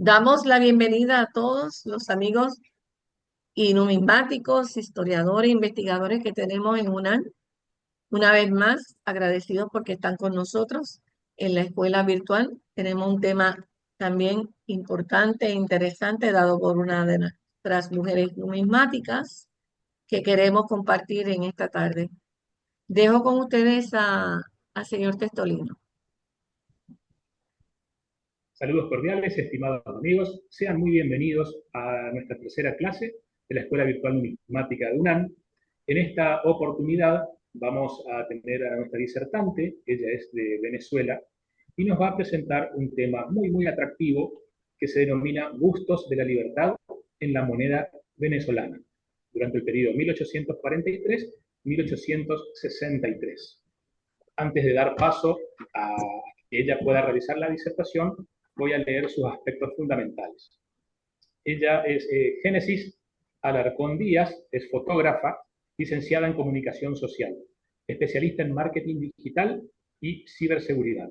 Damos la bienvenida a todos los amigos y numismáticos, historiadores, investigadores que tenemos en UNAM. Una vez más, agradecidos porque están con nosotros en la escuela virtual. Tenemos un tema también importante e interesante dado por una de nuestras mujeres numismáticas que queremos compartir en esta tarde. Dejo con ustedes al señor Testolino. Saludos cordiales, estimados amigos. Sean muy bienvenidos a nuestra tercera clase de la Escuela Virtual Numismática de UNAM. En esta oportunidad vamos a tener a nuestra disertante, ella es de Venezuela, y nos va a presentar un tema muy atractivo que se denomina Bustos de la Libertad en la moneda venezolana, durante el periodo 1843-1863. Antes de dar paso a que ella pueda realizar la disertación, voy a leer sus aspectos fundamentales. Ella es Génesis Alarcón Díaz, es fotógrafa, licenciada en comunicación social, especialista en marketing digital y ciberseguridad,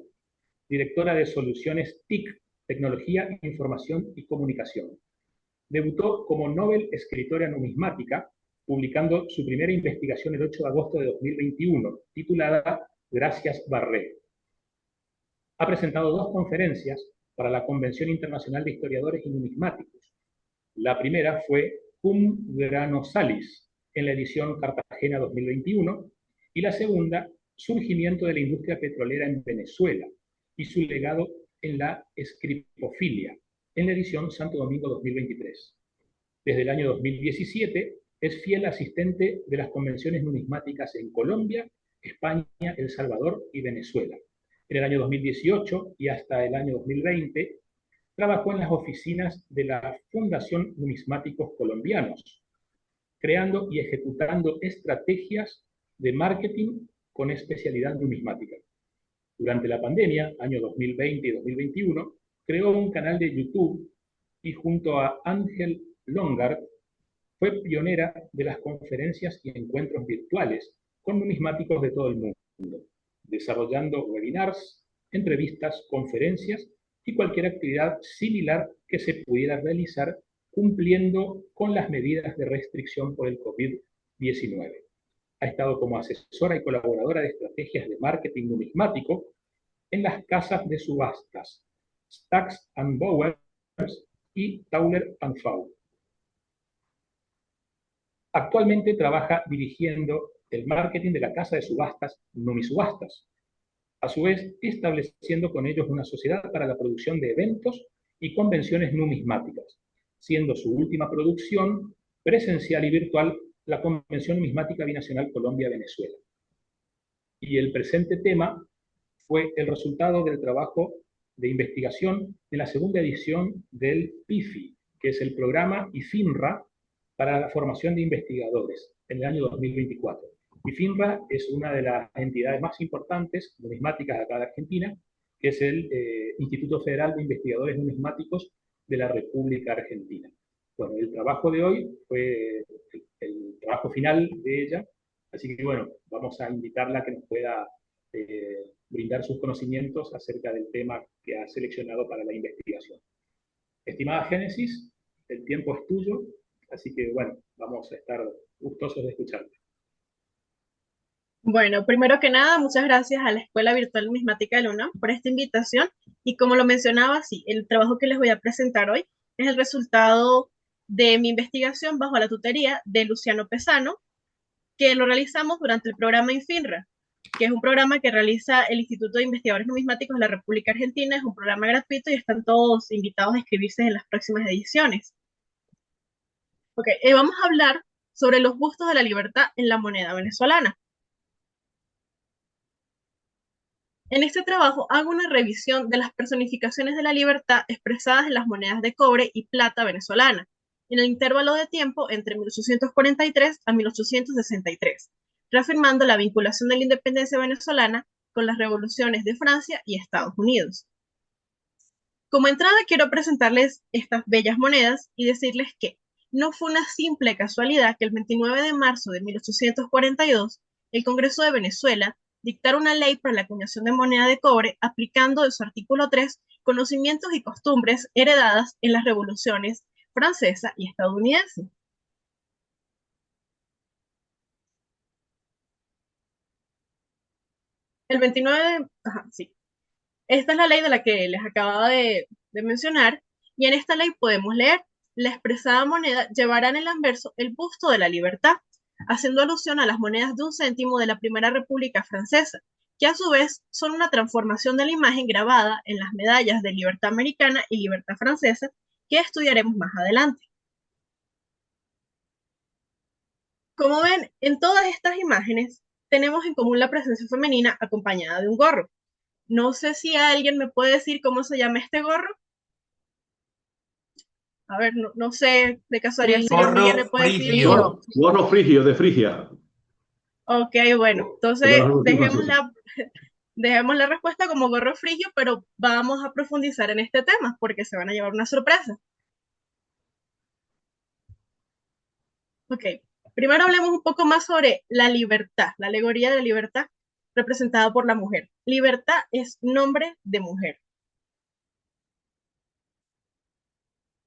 directora de soluciones TIC, tecnología, información y comunicación. Debutó como Nobel escritora numismática, publicando su primera investigación el 8 de agosto de 2021, titulada Gracias Barré. Ha presentado dos conferencias para la Convención Internacional de Historiadores y Numismáticos. La primera fue Cum Grano Salis, en la edición Cartagena 2021, y la segunda, Surgimiento de la industria petrolera en Venezuela y su legado en la escripofilia, en la edición Santo Domingo 2023. Desde el año 2017 es fiel asistente de las convenciones numismáticas en Colombia, España, El Salvador y Venezuela. En el año 2018 y hasta el año 2020 trabajó en las oficinas de la Fundación Numismáticos Colombianos, creando y ejecutando estrategias de marketing con especialidad numismática. Durante la pandemia, año 2020 y 2021, creó un canal de YouTube y junto a Ángel Longard fue pionera de las conferencias y encuentros virtuales con numismáticos de todo el mundo, desarrollando webinars, entrevistas, conferencias y cualquier actividad similar que se pudiera realizar cumpliendo con las medidas de restricción por el COVID-19. Ha estado como asesora y colaboradora de estrategias de marketing numismático en las casas de subastas Stacks and Bowers y Tauler and Fau. Actualmente trabaja dirigiendo el marketing de la casa de subastas Numisubastas, a su vez estableciendo con ellos una sociedad para la producción de eventos y convenciones numismáticas, siendo su última producción presencial y virtual la Convención Numismática Binacional Colombia-Venezuela. Y el presente tema fue el resultado del trabajo de investigación de la segunda edición del PIFI, que es el programa IFINRA para la formación de investigadores en el año 2024. IFINRA es una de las entidades más importantes numismáticas acá de Argentina, que es el Instituto Federal de Investigadores Numismáticos de la República Argentina. Bueno, el trabajo de hoy fue el trabajo final de ella, así que bueno, vamos a invitarla a que nos pueda brindar sus conocimientos acerca del tema que ha seleccionado para la investigación. Estimada Génesis, el tiempo es tuyo, así que bueno, vamos a estar gustosos de escucharte. Bueno, primero que nada, muchas gracias a la Escuela Virtual Numismática de la UNAM por esta invitación. Y como lo mencionaba, sí, el trabajo que les voy a presentar hoy es el resultado de mi investigación bajo la tutoría de Luciano Pesano, que lo realizamos durante el programa INFINRA, que es un programa que realiza el Instituto de Investigadores Numismáticos de la República Argentina. Es un programa gratuito y están todos invitados a inscribirse en las próximas ediciones. Okay, vamos a hablar sobre los bustos de la libertad en la moneda venezolana. En este trabajo hago una revisión de las personificaciones de la libertad expresadas en las monedas de cobre y plata venezolana, en el intervalo de tiempo entre 1843 a 1863, reafirmando la vinculación de la independencia venezolana con las revoluciones de Francia y Estados Unidos. Como entrada quiero presentarles estas bellas monedas y decirles que no fue una simple casualidad que el 29 de marzo de 1842 el Congreso de Venezuela dictar una ley para la acuñación de moneda de cobre aplicando en su artículo 3 conocimientos y costumbres heredadas en las revoluciones francesa y estadounidense. El 29 de... Ajá, sí. Esta es la ley de la que les acababa de mencionar, y en esta ley podemos leer: la expresada moneda llevará en el anverso el busto de la libertad, haciendo alusión a las monedas de 1 céntimo de la Primera República Francesa, que a su vez son una transformación de la imagen grabada en las medallas de libertad americana y libertad francesa, que estudiaremos más adelante. Como ven, en todas estas imágenes tenemos en común la presencia femenina acompañada de un gorro. No sé si alguien me puede decir cómo se llama este gorro. A ver, no sé de casualidad el señor Miguel me Gorro puede decir. frigio. Gorro frigio, de Frigia. Ok, bueno, De la entonces Revolución Francesa. dejemos la respuesta como gorro frigio, pero vamos a profundizar en este tema porque se van a llevar una sorpresa. Ok, primero hablemos un poco más sobre la libertad, la alegoría de la libertad representada por la mujer. Libertad es nombre de mujer.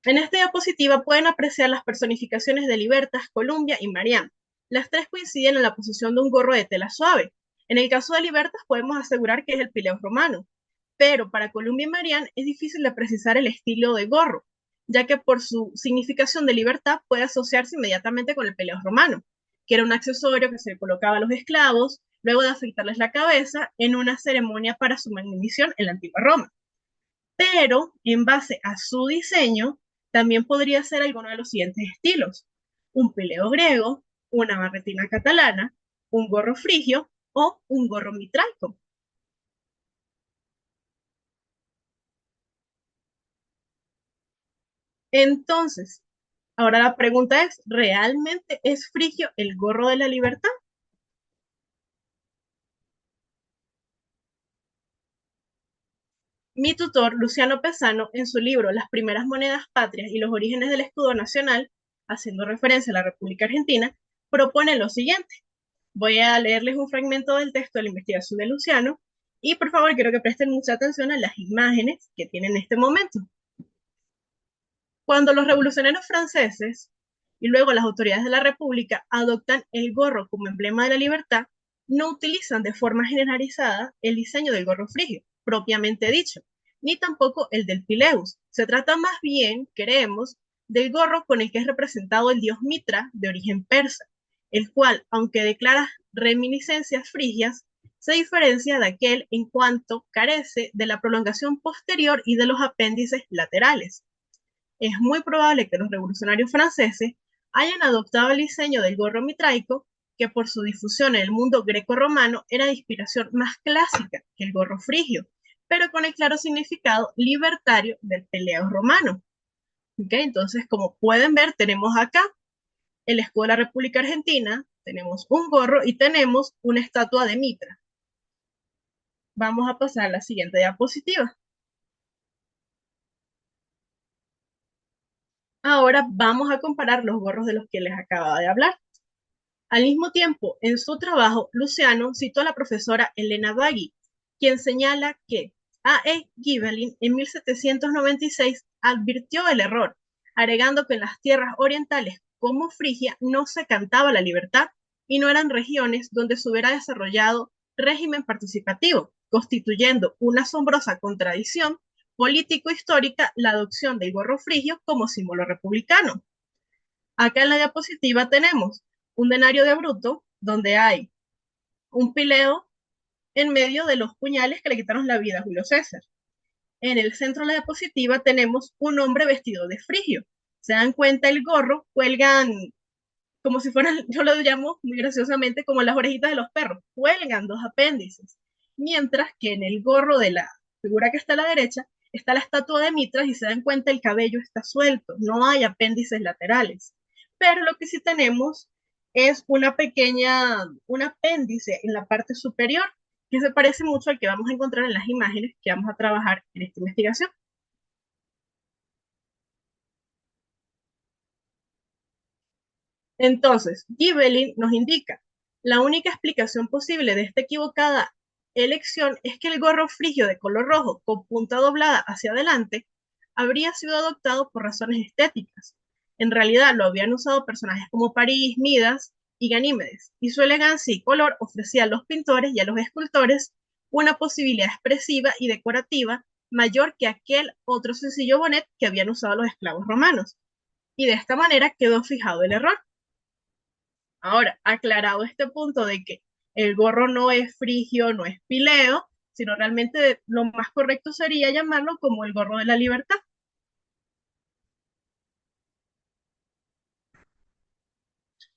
En esta diapositiva pueden apreciar las personificaciones de Libertas, Columbia y Marianne. Las tres coinciden en la posición de un gorro de tela suave. En el caso de Libertas podemos asegurar que es el Pileus romano, pero para Columbia y Marianne es difícil de precisar el estilo de gorro, ya que por su significación de libertad puede asociarse inmediatamente con el Pileus romano, que era un accesorio que se colocaba a los esclavos luego de afeitarles la cabeza en una ceremonia para su manutención en la antigua Roma. Pero en base a su diseño, también podría ser alguno de los siguientes estilos: un pileo griego, una barretina catalana, un gorro frigio o un gorro mitraico. Entonces, ahora la pregunta es: ¿realmente es frigio el gorro de la libertad? Mi tutor, Luciano Pesano, en su libro Las primeras monedas patrias y los orígenes del escudo nacional, haciendo referencia a la República Argentina, propone lo siguiente. Voy a leerles un fragmento del texto de la investigación de Luciano y por favor quiero que presten mucha atención a las imágenes que tienen en este momento. Cuando los revolucionarios franceses y luego las autoridades de la República adoptan el gorro como emblema de la libertad, no utilizan de forma generalizada el diseño del gorro frigio, propiamente dicho, ni tampoco el del pileus. Se trata más bien, creemos, del gorro con el que es representado el dios Mitra de origen persa, el cual, aunque declara reminiscencias frigias, se diferencia de aquel en cuanto carece de la prolongación posterior y de los apéndices laterales. Es muy probable que los revolucionarios franceses hayan adoptado el diseño del gorro mitraico, que por su difusión en el mundo greco-romano era de inspiración más clásica que el gorro frigio, pero con el claro significado libertario del peleo romano. ¿Okay? Entonces, como pueden ver, tenemos acá el escudo de la República Argentina, tenemos un gorro y tenemos una estatua de Mitra. Vamos a pasar a la siguiente diapositiva. Ahora vamos a comparar los gorros de los que les acababa de hablar. Al mismo tiempo, en su trabajo, Luciano citó a la profesora Elena Bagui, quien señala que A. E. Gibelin en 1796 advirtió el error, agregando que en las tierras orientales como Frigia no se cantaba la libertad y no eran regiones donde se hubiera desarrollado régimen participativo, constituyendo una asombrosa contradicción político-histórica la adopción del gorro frigio como símbolo republicano. Acá en la diapositiva tenemos un denario de Bruto, donde hay un pileo en medio de los puñales que le quitaron la vida a Julio César. En el centro de la diapositiva tenemos un hombre vestido de frigio. Se dan cuenta, el gorro cuelgan como si fueran, yo lo llamo muy graciosamente como las orejitas de los perros, cuelgan dos apéndices. Mientras que en el gorro de la figura que está a la derecha está la estatua de Mitras y se dan cuenta, el cabello está suelto, no hay apéndices laterales. Pero lo que sí tenemos es un apéndice en la parte superior que se parece mucho al que vamos a encontrar en las imágenes que vamos a trabajar en esta investigación. Entonces, Gibelin nos indica La única explicación posible de esta equivocada elección es que el gorro frigio de color rojo con punta doblada hacia adelante habría sido adoptado por razones estéticas. En realidad lo habían usado personajes como París, Midas y Ganímedes, y su elegancia y color ofrecía a los pintores y a los escultores una posibilidad expresiva y decorativa mayor que aquel otro sencillo bonet que habían usado los esclavos romanos. Y de esta manera quedó fijado el error. Ahora, aclarado este punto de que el gorro no es frigio, no es pileo, sino realmente lo más correcto sería llamarlo como el gorro de la libertad.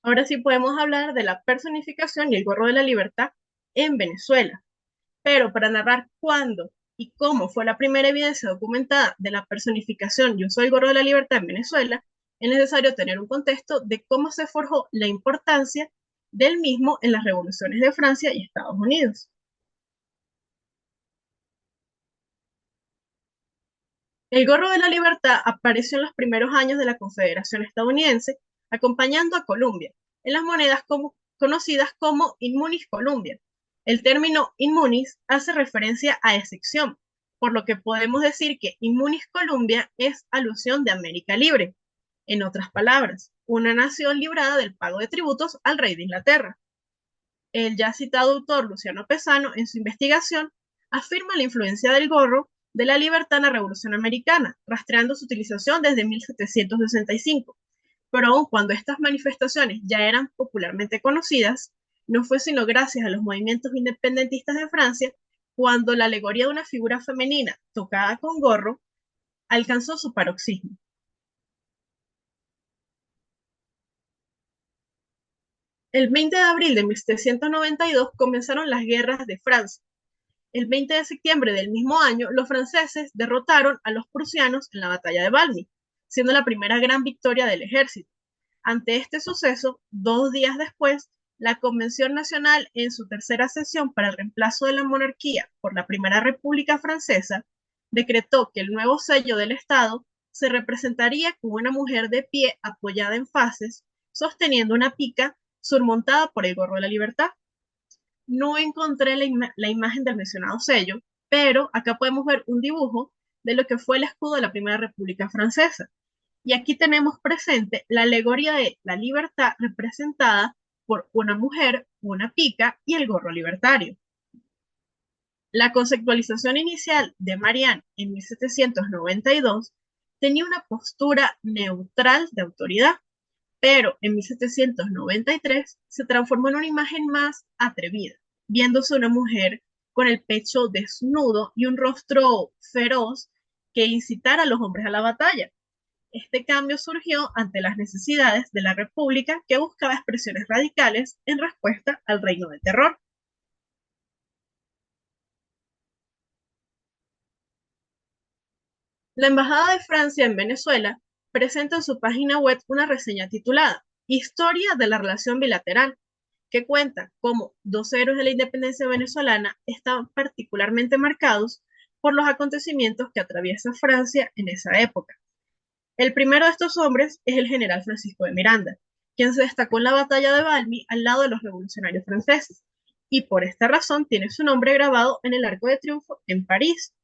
Ahora sí podemos hablar de la personificación y el gorro de la libertad en Venezuela. Pero para narrar cuándo y cómo fue la primera evidencia documentada de la personificación y uso del gorro de la libertad en Venezuela, es necesario tener un contexto de cómo se forjó la importancia del mismo en las revoluciones de Francia y Estados Unidos. El gorro de la libertad apareció en los primeros años de la Confederación Estadounidense, acompañando a Columbia en las monedas conocidas como Inmunis Columbia. El término Inmunis hace referencia a excepción, por lo que podemos decir que Inmunis Columbia es alusión de América Libre. En otras palabras, una nación librada del pago de tributos al rey de Inglaterra. El ya citado autor Luciano Pesano, en su investigación, afirma la influencia del gorro de la libertad en la Revolución Americana, rastreando su utilización desde 1765. Pero aun cuando estas manifestaciones ya eran popularmente conocidas, no fue sino gracias a los movimientos independentistas de Francia cuando la alegoría de una figura femenina tocada con gorro alcanzó su paroxismo. El 20 de abril de 1792 comenzaron las guerras de Francia. El 20 de septiembre del mismo año, los franceses derrotaron a los prusianos en la batalla de Valmy, siendo la primera gran victoria del ejército. Ante este suceso, 2 días después, la Convención Nacional, en su tercera sesión para el reemplazo de la monarquía por la Primera República Francesa, decretó que el nuevo sello del Estado se representaría con una mujer de pie apoyada en faces, sosteniendo una pica surmontada por el gorro de la libertad. No encontré la imagen del mencionado sello, pero acá podemos ver un dibujo de lo que fue el escudo de la Primera República Francesa. Y aquí tenemos presente la alegoría de la libertad representada por una mujer, una pica y el gorro libertario. La conceptualización inicial de Marianne en 1792 tenía una postura neutral de autoridad, pero en 1793 se transformó en una imagen más atrevida, viéndose una mujer con el pecho desnudo y un rostro feroz que incitara a los hombres a la batalla. Este cambio surgió ante las necesidades de la República, que buscaba expresiones radicales en respuesta al reino del terror. La Embajada de Francia en Venezuela presenta en su página web una reseña titulada Historia de la relación bilateral, que cuenta cómo 2 héroes de la independencia venezolana estaban particularmente marcados por los acontecimientos que atraviesa Francia en esa época. El primero de estos hombres es el general Francisco de Miranda, quien se destacó en la batalla de Valmy al lado de los revolucionarios franceses, y por esta razón tiene su nombre grabado en el Arco de Triunfo en París.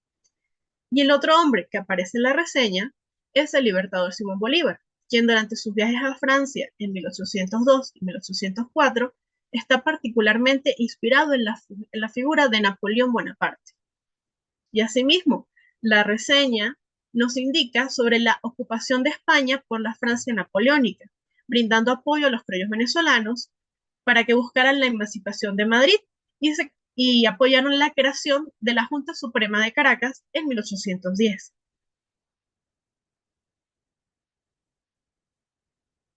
Y el otro hombre que aparece en la reseña es el libertador Simón Bolívar, quien durante sus viajes a Francia en 1802 y 1804 está particularmente inspirado en la figura de Napoleón Bonaparte. Y asimismo, la reseña nos indica sobre la ocupación de España por la Francia napoleónica, brindando apoyo a los criollos venezolanos para que buscaran la emancipación de Madrid y apoyaron la creación de la Junta Suprema de Caracas en 1810.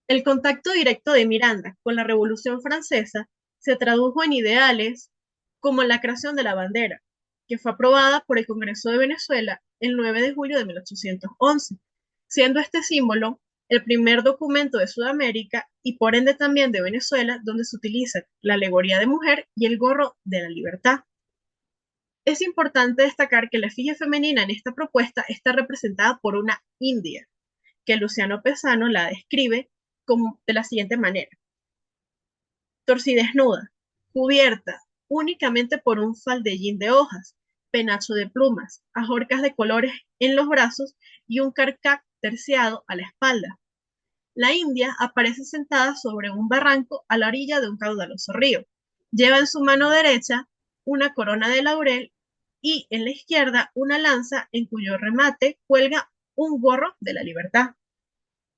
El contacto directo de Miranda con la Revolución Francesa se tradujo en ideales como la creación de la bandera, que fue aprobada por el Congreso de Venezuela el 9 de julio de 1811, siendo este símbolo el primer documento de Sudamérica y por ende también de Venezuela donde se utiliza la alegoría de mujer y el gorro de la libertad. Es importante destacar que la efigie femenina en esta propuesta está representada por una india, que Luciano Pesano la describe como de la siguiente manera. torcidesnuda, cubierta únicamente por un faldellín de hojas, penacho de plumas, ajorcas de colores en los brazos y un carcaj terciado a la espalda. La india aparece sentada sobre un barranco a la orilla de un caudaloso río. Lleva en su mano derecha una corona de laurel y en la izquierda una lanza en cuyo remate cuelga un gorro de la libertad.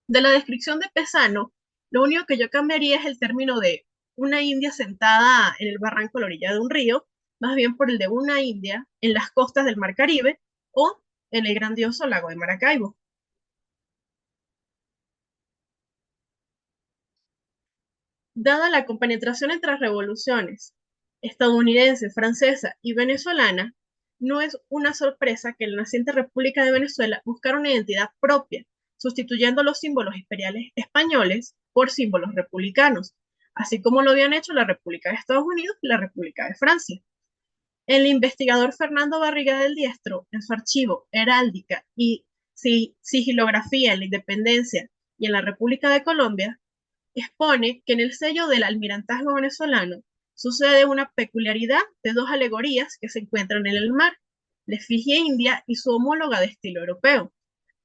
De la descripción de Pesano, lo único que yo cambiaría es el término de una india sentada en el barranco a la orilla de un río, más bien por el de una india en las costas del Mar Caribe o en el grandioso lago de Maracaibo. Dada la compenetración entre las revoluciones estadounidense, francesa y venezolana, no es una sorpresa que la naciente República de Venezuela buscara una identidad propia, sustituyendo los símbolos imperiales españoles por símbolos republicanos, así como lo habían hecho la República de Estados Unidos y la República de Francia. El investigador Fernando Barriga del Diestro, en su archivo Heráldica y Sigilografía en la Independencia y en la República de Colombia, expone que en el sello del almirantazgo venezolano sucede una peculiaridad de dos alegorías que se encuentran en el mar, la efigie india y su homóloga de estilo europeo,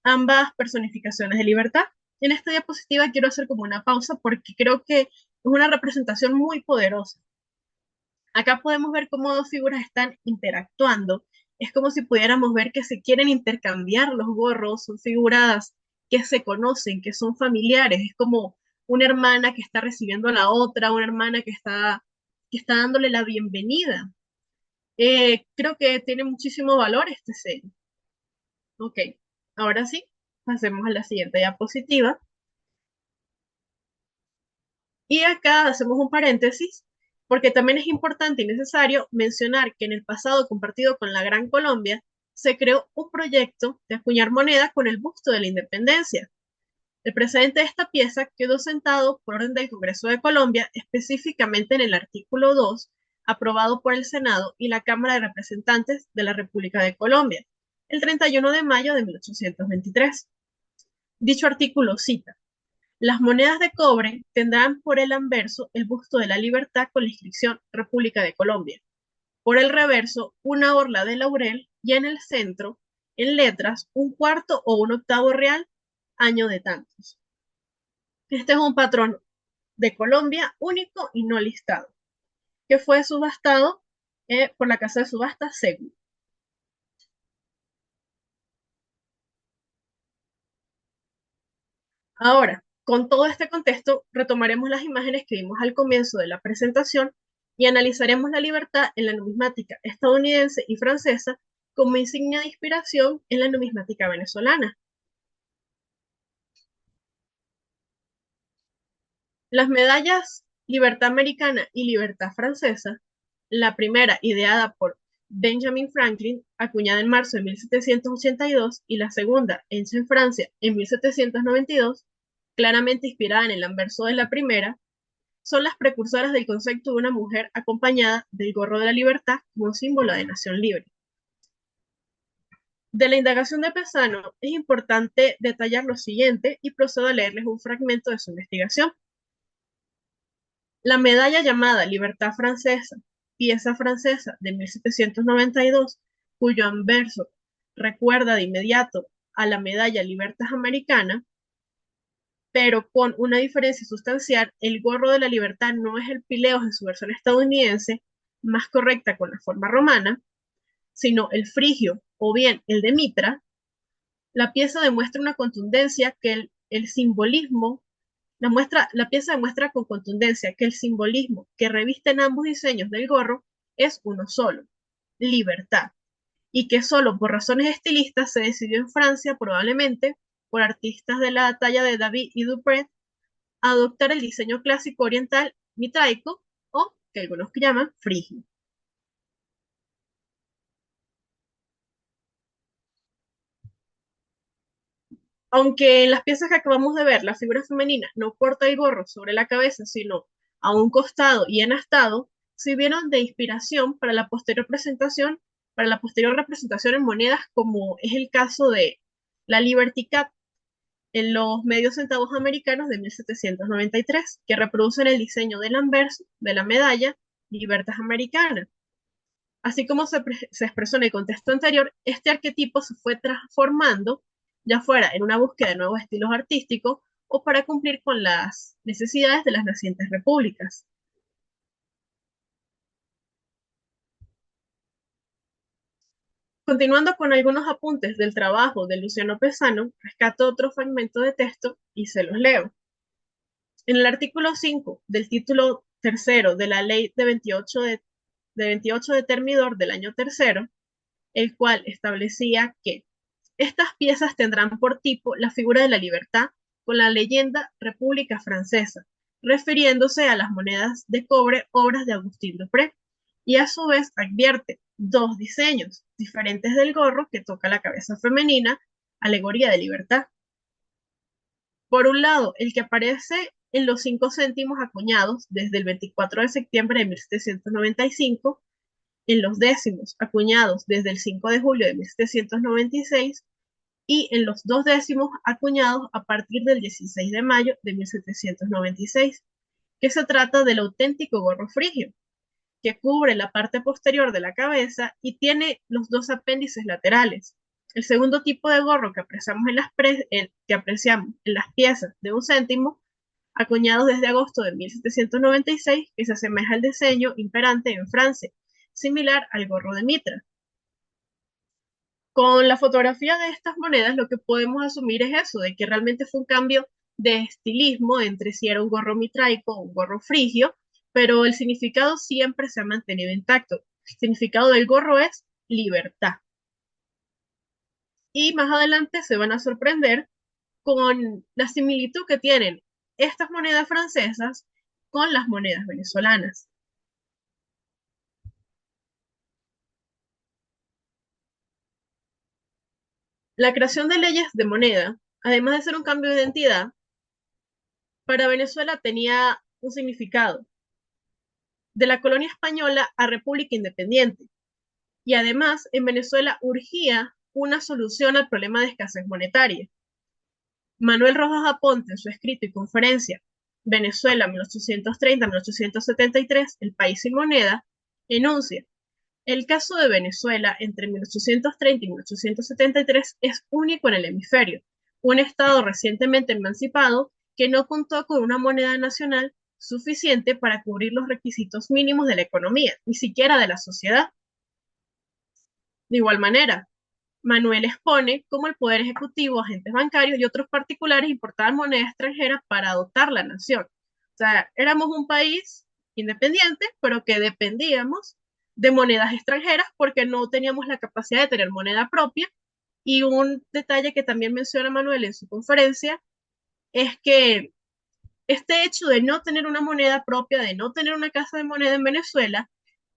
ambas personificaciones de libertad. En esta diapositiva quiero hacer como una pausa porque creo que es una representación muy poderosa. Acá podemos ver cómo dos figuras están interactuando. Es como si pudiéramos ver que se quieren intercambiar los gorros, son figuras que se conocen, que son familiares. Es como una hermana que está recibiendo a la otra, una hermana que está dándole la bienvenida. Creo que tiene muchísimo valor este sello. Ok, ahora sí, pasemos a la siguiente diapositiva. Y acá hacemos un paréntesis, porque también es importante y necesario mencionar que en el pasado compartido con la Gran Colombia, se creó un proyecto de acuñar moneda con el busto de la independencia. El precedente de esta pieza quedó sentado por orden del Congreso de Colombia, específicamente en el artículo 2, aprobado por el Senado y la Cámara de Representantes de la República de Colombia, el 31 de mayo de 1823. Dicho artículo cita: las monedas de cobre tendrán por el anverso el busto de la libertad con la inscripción República de Colombia. Por el reverso, una orla de laurel y en el centro, en letras, un cuarto o un octavo real, año de tantos. Este es un patrón de Colombia único y no listado, que fue subastado por la casa de subasta Segu. Ahora, con todo este contexto, retomaremos las imágenes que vimos al comienzo de la presentación y analizaremos la libertad en la numismática estadounidense y francesa como insignia de inspiración en la numismática venezolana. Las medallas Libertad Americana y Libertad Francesa, la primera ideada por Benjamin Franklin, acuñada en marzo de 1782, y la segunda, hecha en Francia en 1792, claramente inspirada en el anverso de la primera, son las precursoras del concepto de una mujer acompañada del gorro de la libertad como símbolo de nación libre. De la indagación de Pesano es importante detallar lo siguiente y procedo a leerles un fragmento de su investigación. La medalla llamada Libertad Francesa, pieza francesa de 1792, cuyo anverso recuerda de inmediato a la medalla Libertad Americana, pero con una diferencia sustancial: el gorro de la libertad no es el pileos en su versión estadounidense, más correcta con la forma romana, sino el frigio o bien el de mitra. La pieza demuestra una contundencia que el simbolismo, la pieza demuestra con contundencia que el simbolismo que revisten ambos diseños del gorro es uno solo: libertad, y que solo por razones estilistas se decidió en Francia, probablemente por artistas de la talla de David y Dupret, adoptar el diseño clásico oriental mitraico, o que algunos llaman frigio. Aunque en las piezas que acabamos de ver la figura femenina no porta el gorro sobre la cabeza, sino a un costado y enastado, sirvieron de inspiración para la posterior representación en monedas, como es el caso de la Liberty Cap, en los medios centavos americanos de 1793, que reproducen el diseño del anverso de la medalla Libertas Americana. Así como se expresó en el contexto anterior, este arquetipo se fue transformando, ya fuera en una búsqueda de nuevos estilos artísticos o para cumplir con las necesidades de las nacientes repúblicas. Continuando con algunos apuntes del trabajo de Luciano Pesano, rescato otro fragmento de texto y se los leo. En el artículo 5 del título tercero de la ley de 28 de Termidor del año tercero, el cual establecía que estas piezas tendrán por tipo la figura de la libertad con la leyenda República Francesa, refiriéndose a las monedas de cobre obras de Agustín Dupré, y a su vez advierte dos diseños diferentes del gorro que toca la cabeza femenina, alegoría de libertad. Por un lado, el que aparece en los 5 céntimos acuñados desde el 24 de septiembre de 1795, en los décimos acuñados desde el 5 de julio de 1796 y en los 2 décimos acuñados a partir del 16 de mayo de 1796, que se trata del auténtico gorro frigio, que cubre la parte posterior de la cabeza y tiene los dos apéndices laterales. El segundo tipo de gorro que apreciamos en las piezas de 1 céntimo, acuñados desde agosto de 1796, que se asemeja al diseño imperante en Francia, similar al gorro de mitra. Con la fotografía de estas monedas lo que podemos asumir es eso, de que realmente fue un cambio de estilismo entre si era un gorro mitraico o un gorro frigio, pero el significado siempre se ha mantenido intacto. El significado del gorro es libertad. Y más adelante se van a sorprender con la similitud que tienen estas monedas francesas con las monedas venezolanas. La creación de leyes de moneda, además de ser un cambio de identidad, para Venezuela tenía un significado: de la colonia española a república independiente. Y además, en Venezuela urgía una solución al problema de escasez monetaria. Manuel Rojas Aponte, en su escrito y conferencia Venezuela 1830-1873, El país sin moneda, enuncia: el caso de Venezuela entre 1830 y 1873 es único en el hemisferio, un estado recientemente emancipado que no contó con una moneda nacional suficiente para cubrir los requisitos mínimos de la economía, ni siquiera de la sociedad. De igual manera, Manuel expone cómo el Poder Ejecutivo, agentes bancarios y otros particulares importaban moneda extranjera para dotar la nación. O sea, éramos un país independiente, pero que dependíamos de monedas extranjeras porque no teníamos la capacidad de tener moneda propia. Y un detalle que también menciona Manuel en su conferencia es que este hecho de no tener una moneda propia, de no tener una casa de moneda en Venezuela,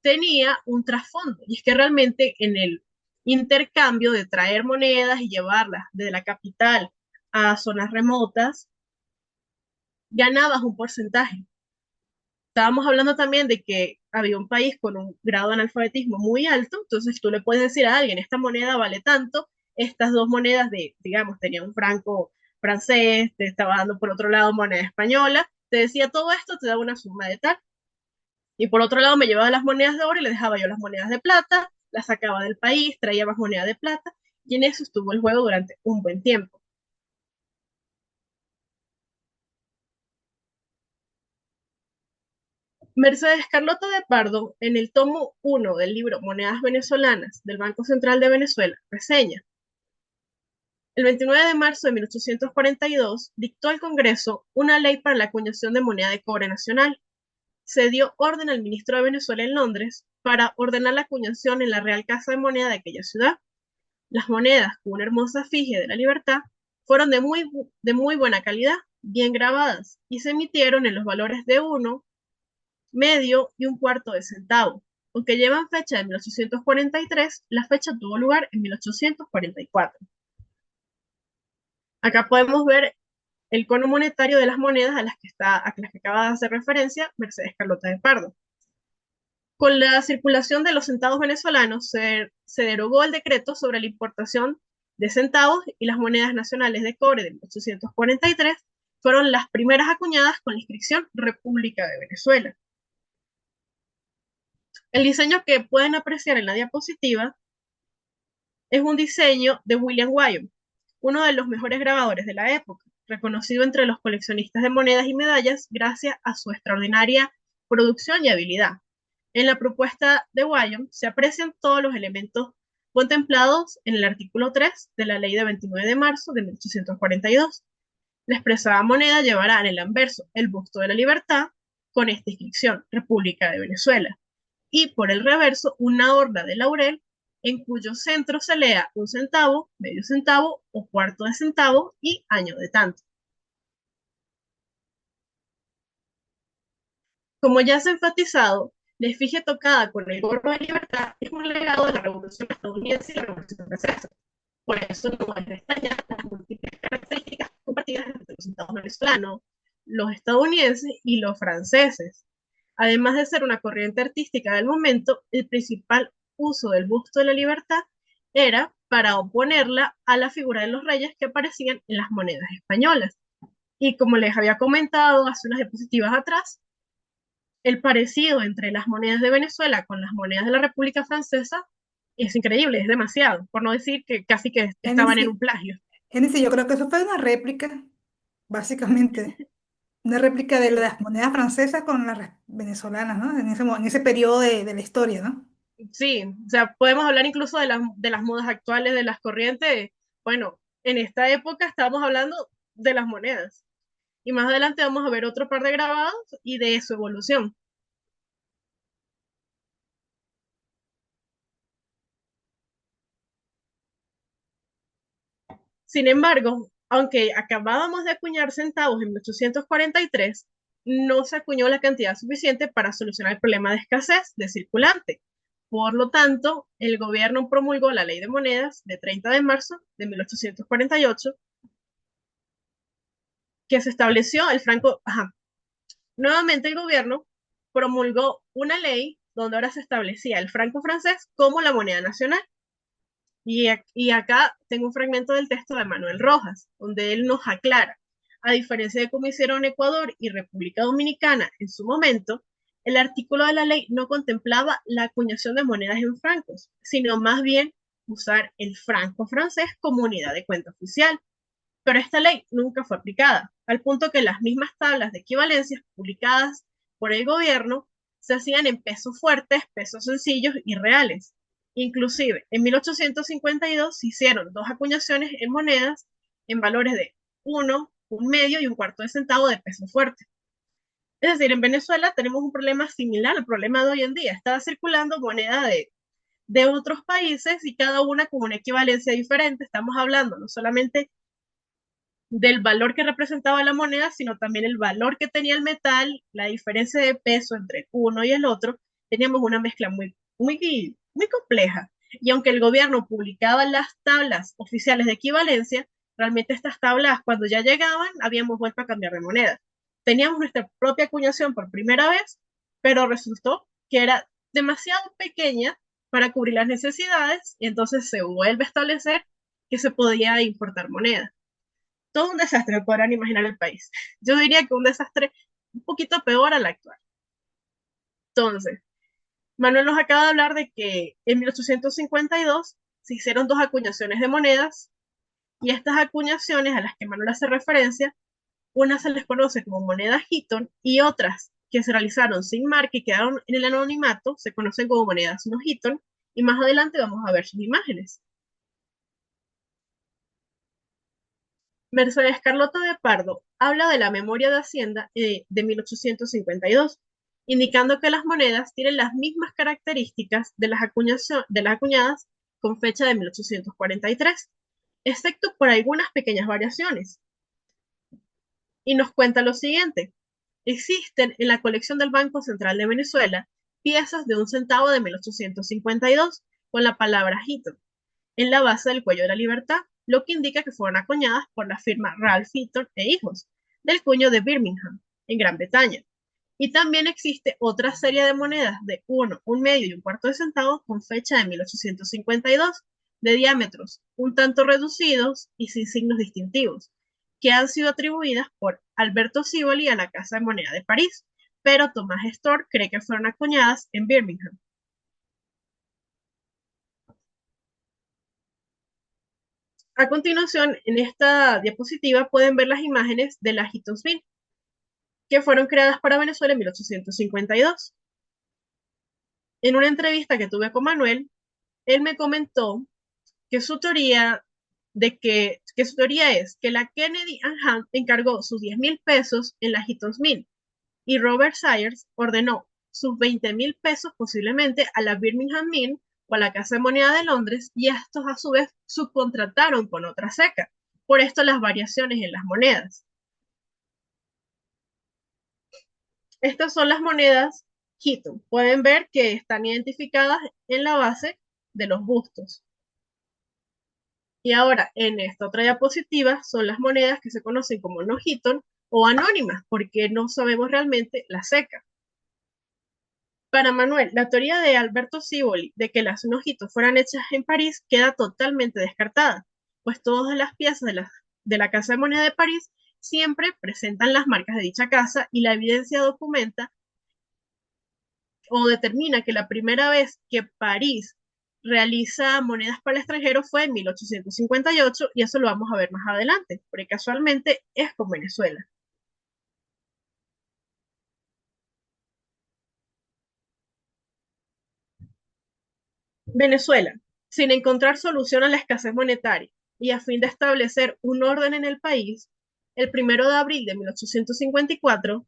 tenía un trasfondo, y es que realmente en el intercambio de traer monedas y llevarlas de la capital a zonas remotas, ganabas un porcentaje. Estábamos hablando también de que había un país con un grado de analfabetismo muy alto, entonces tú le puedes decir a alguien, esta moneda vale tanto, estas dos monedas digamos, tenía un franco francés, te estaba dando por otro lado moneda española, te decía todo esto, te daba una suma de tal. Y por otro lado me llevaba las monedas de oro y le dejaba yo las monedas de plata, las sacaba del país, traía más moneda de plata, y en eso estuvo el juego durante un buen tiempo. Mercedes Carlota de Pardo, en el tomo 1 del libro Monedas Venezolanas del Banco Central de Venezuela, reseña: el 29 de marzo de 1842 dictó al Congreso una ley para la acuñación de moneda de cobre nacional. Se dio orden al ministro de Venezuela en Londres para ordenar la acuñación en la Real Casa de Moneda de aquella ciudad. Las monedas, con una hermosa efigie de la libertad, fueron de muy buena calidad, bien grabadas, y se emitieron en los valores de 1, medio y 1/4 de centavo. Aunque llevan fecha de 1843, la fecha tuvo lugar en 1844. Acá podemos ver el cono monetario de las monedas a las que acaba de hacer referencia Mercedes Carlota de Pardo. Con la circulación de los centavos venezolanos se derogó el decreto sobre la importación de centavos y las monedas nacionales de cobre de 1843 fueron las primeras acuñadas con la inscripción República de Venezuela. El diseño que pueden apreciar en la diapositiva es un diseño de William Wyon, uno de los mejores grabadores de la época, reconocido entre los coleccionistas de monedas y medallas gracias a su extraordinaria producción y habilidad. En la propuesta de Wyon se aprecian todos los elementos contemplados en el artículo 3 de la Ley de 29 de marzo de 1842. La expresada moneda llevará en el anverso el busto de la libertad con esta inscripción, República de Venezuela, y por el reverso una horda de laurel en cuyo centro se lea un centavo, medio centavo o cuarto de centavo y año de tanto. Como ya se ha enfatizado, la efigie tocada con el gorro de libertad es un legado de la Revolución estadounidense y la Revolución francesa. Por eso no es de extrañar las múltiples características compartidas entre los estados venezolanos, los estadounidenses y los franceses. Además de ser una corriente artística del momento, el principal uso del busto de la libertad era para oponerla a la figura de los reyes que aparecían en las monedas españolas. Y como les había comentado hace unas diapositivas atrás, el parecido entre las monedas de Venezuela con las monedas de la República Francesa es increíble, es demasiado, por no decir que casi que estaban en un Génesis, plagio. Génesis, yo creo que eso fue una réplica, básicamente, una réplica de las monedas francesas con las venezolanas, ¿no? En ese periodo de la historia, ¿no? Sí, o sea, podemos hablar incluso de las modas actuales, de las corrientes. Bueno, en esta época estábamos hablando de las monedas. Y más adelante vamos a ver otro par de grabados y de su evolución. Sin embargo, aunque acabábamos de acuñar centavos en 1843, no se acuñó la cantidad suficiente para solucionar el problema de escasez de circulante. Por lo tanto, el gobierno promulgó la Ley de Monedas de 30 de marzo de 1848, que se estableció el franco. Nuevamente el gobierno promulgó una ley donde ahora se establecía el franco francés como la moneda nacional. Y acá tengo un fragmento del texto de Manuel Rojas, donde él nos aclara, a diferencia de cómo hicieron Ecuador y República Dominicana en su momento, el artículo de la ley no contemplaba la acuñación de monedas en francos, sino más bien usar el franco francés como unidad de cuenta oficial. Pero esta ley nunca fue aplicada, al punto que las mismas tablas de equivalencias publicadas por el gobierno se hacían en pesos fuertes, pesos sencillos y reales. Inclusive, en 1852 se hicieron dos acuñaciones en monedas en valores de 1, un medio y un cuarto de centavo de peso fuerte. Es decir, en Venezuela tenemos un problema similar al problema de hoy en día. Estaba circulando moneda de otros países y cada una con una equivalencia diferente. Estamos hablando no solamente del valor que representaba la moneda, sino también el valor que tenía el metal, la diferencia de peso entre uno y el otro. Teníamos una mezcla muy, muy, muy compleja. Y aunque el gobierno publicaba las tablas oficiales de equivalencia, realmente estas tablas, cuando ya llegaban, habíamos vuelto a cambiar de moneda. Teníamos nuestra propia acuñación por primera vez, pero resultó que era demasiado pequeña para cubrir las necesidades, y entonces se vuelve a establecer que se podía importar moneda. Todo un desastre, podrán imaginar el país. Yo diría que un desastre un poquito peor al actual. Entonces, Manuel nos acaba de hablar de que en 1852 se hicieron dos acuñaciones de monedas, y estas acuñaciones a las que Manuel hace referencia, unas se les conoce como monedas Hitton y otras que se realizaron sin marca y quedaron en el anonimato se conocen como monedas no Hitton, y más adelante vamos a ver sus imágenes. Mercedes Carlota de Pardo habla de la memoria de Hacienda de 1852, indicando que las monedas tienen las mismas características de las acuñadas con fecha de 1843, excepto por algunas pequeñas variaciones. Y nos cuenta lo siguiente: existen en la colección del Banco Central de Venezuela piezas de un centavo de 1852 con la palabra Hitton en la base del cuello de la libertad, lo que indica que fueron acuñadas por la firma Ralph Hitton e Hijos, del cuño de Birmingham, en Gran Bretaña. Y también existe otra serie de monedas de 1, un medio y un cuarto de centavo con fecha de 1852, de diámetros un tanto reducidos y sin signos distintivos, que han sido atribuidas por Alberto Sivoli a la Casa de Moneda de París, pero Tomás Storr cree que fueron acuñadas en Birmingham. A continuación, en esta diapositiva pueden ver las imágenes de las Eaton's Mint, que fueron creadas para Venezuela en 1852. En una entrevista que tuve con Manuel, él me comentó que su teoría es que la Kennedy and Hunt encargó sus 10,000 pesos en la Eaton's Mint y Robert Sayers ordenó sus 20,000 pesos posiblemente a la Birmingham Mint o a la Casa de Moneda de Londres, y estos a su vez subcontrataron con otra seca. Por esto las variaciones en las monedas. Estas son las monedas Eaton. Pueden ver que están identificadas en la base de los bustos. Y ahora, en esta otra diapositiva, son las monedas que se conocen como no Eaton o anónimas, porque no sabemos realmente la seca. Para Manuel, la teoría de Alberto Sivoli de que las no Eaton fueran hechas en París queda totalmente descartada, pues todas las piezas de la Casa de Moneda de París siempre presentan las marcas de dicha casa, y la evidencia documenta o determina que la primera vez que París realiza monedas para el extranjero fue en 1858, y eso lo vamos a ver más adelante, porque casualmente es con Venezuela. Venezuela, sin encontrar solución a la escasez monetaria y a fin de establecer un orden en el país, el 1 de abril de 1854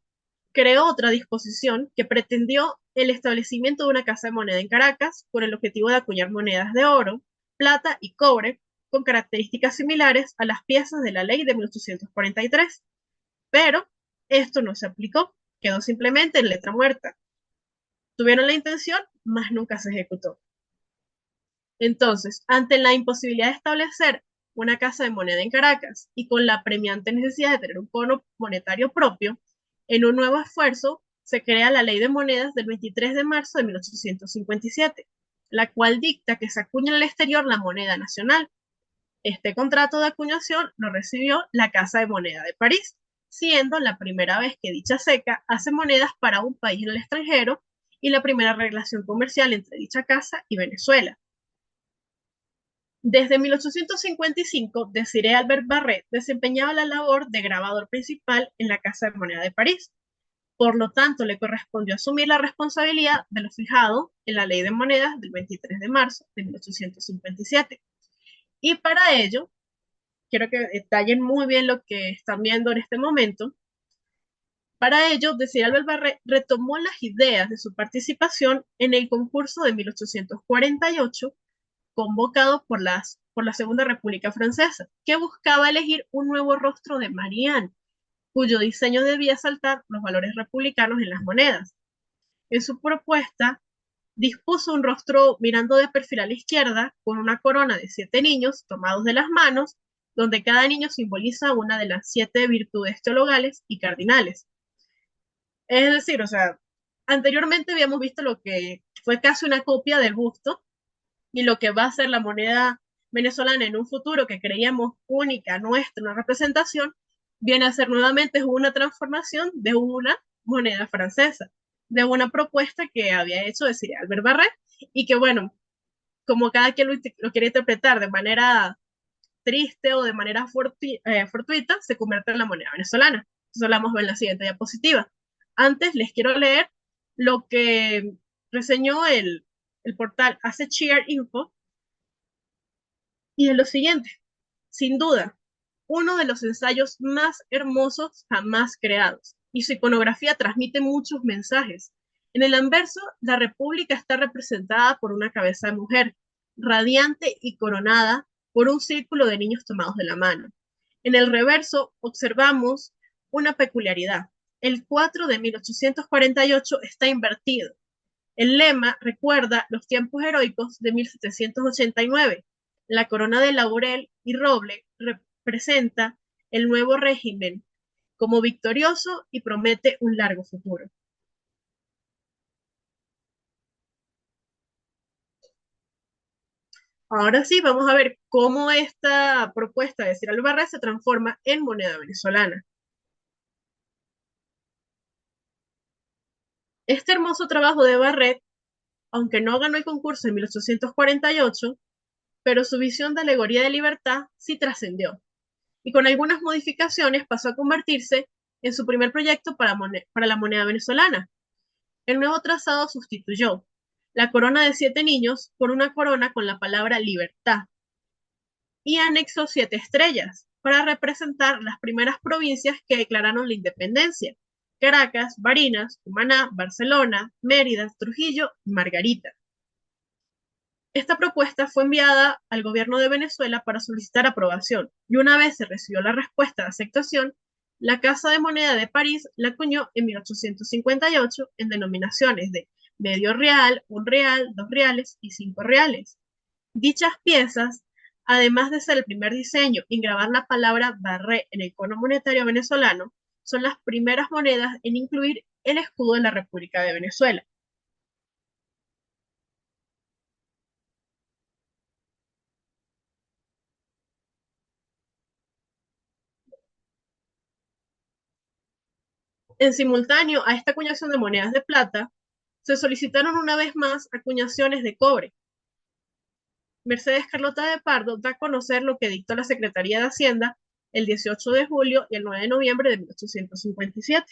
creó otra disposición que pretendió el establecimiento de una casa de moneda en Caracas con el objetivo de acuñar monedas de oro, plata y cobre con características similares a las piezas de la ley de 1843. Pero esto no se aplicó, quedó simplemente en letra muerta. Tuvieron la intención, mas nunca se ejecutó. Entonces, ante la imposibilidad de establecer una casa de moneda en Caracas y con la apremiante necesidad de tener un cono monetario propio, en un nuevo esfuerzo se crea la Ley de Monedas del 23 de marzo de 1857, la cual dicta que se acuña en el exterior la moneda nacional. Este contrato de acuñación lo recibió la Casa de Moneda de París, siendo la primera vez que dicha seca hace monedas para un país en el extranjero y la primera relación comercial entre dicha casa y Venezuela. Desde 1855, Desiré Albert Barret desempeñaba la labor de grabador principal en la Casa de Moneda de París. Por lo tanto, le correspondió asumir la responsabilidad de lo fijado en la Ley de Monedas del 23 de marzo de 1857. Y para ello, quiero que detallen muy bien lo que están viendo en este momento. Para ello, Desiré Albert Barret retomó las ideas de su participación en el concurso de 1848 convocado por la Segunda República Francesa, que buscaba elegir un nuevo rostro de Marianne, cuyo diseño debía saltar los valores republicanos en las monedas. En su propuesta, dispuso un rostro mirando de perfil a la izquierda, con una corona de 7 niños tomados de las manos, donde cada niño simboliza una de las 7 virtudes teologales y cardinales. Es decir, o sea, anteriormente habíamos visto lo que fue casi una copia del busto, y lo que va a ser la moneda venezolana en un futuro que creíamos única, nuestra, una representación, viene a ser nuevamente una transformación de una moneda francesa, de una propuesta que había hecho Desiré Albert Barret, y que bueno, como cada quien lo quiere interpretar de manera triste o de manera fortuita, se convierte en la moneda venezolana. Eso lo vamos a ver en la siguiente diapositiva. Antes les quiero leer lo que reseñó el portal Cheer Info, y es lo siguiente: sin duda, uno de los ensayos más hermosos jamás creados, y su iconografía transmite muchos mensajes. En el anverso, la República está representada por una cabeza de mujer, radiante y coronada por un círculo de niños tomados de la mano. En el reverso, observamos una peculiaridad. El 4 de 1848 está invertido. El lema recuerda los tiempos heroicos de 1789. La corona de laurel y roble representa el nuevo régimen como victorioso y promete un largo futuro. Ahora sí, vamos a ver cómo esta propuesta de Cyril Barret se transforma en moneda venezolana. Este hermoso trabajo de Barret, aunque no ganó el concurso en 1848, pero su visión de alegoría de libertad sí trascendió, y con algunas modificaciones pasó a convertirse en su primer proyecto para la moneda venezolana. El nuevo trazado sustituyó la corona de 7 niños por una corona con la palabra libertad y anexó 7 estrellas para representar las primeras provincias que declararon la independencia: Caracas, Barinas, Cumaná, Barcelona, Mérida, Trujillo y Margarita. Esta propuesta fue enviada al gobierno de Venezuela para solicitar aprobación, y una vez se recibió la respuesta de aceptación, la Casa de Moneda de París la acuñó en 1858 en denominaciones de medio real, un real, 2 reales y 5 reales. Dichas piezas, además de ser el primer diseño en grabar la palabra Barret en el cono monetario venezolano, son las primeras monedas en incluir el escudo de la República de Venezuela. En simultáneo a esta acuñación de monedas de plata, se solicitaron una vez más acuñaciones de cobre. Mercedes Carlota de Pardo da a conocer lo que dictó la Secretaría de Hacienda el 18 de julio y el 9 de noviembre de 1857.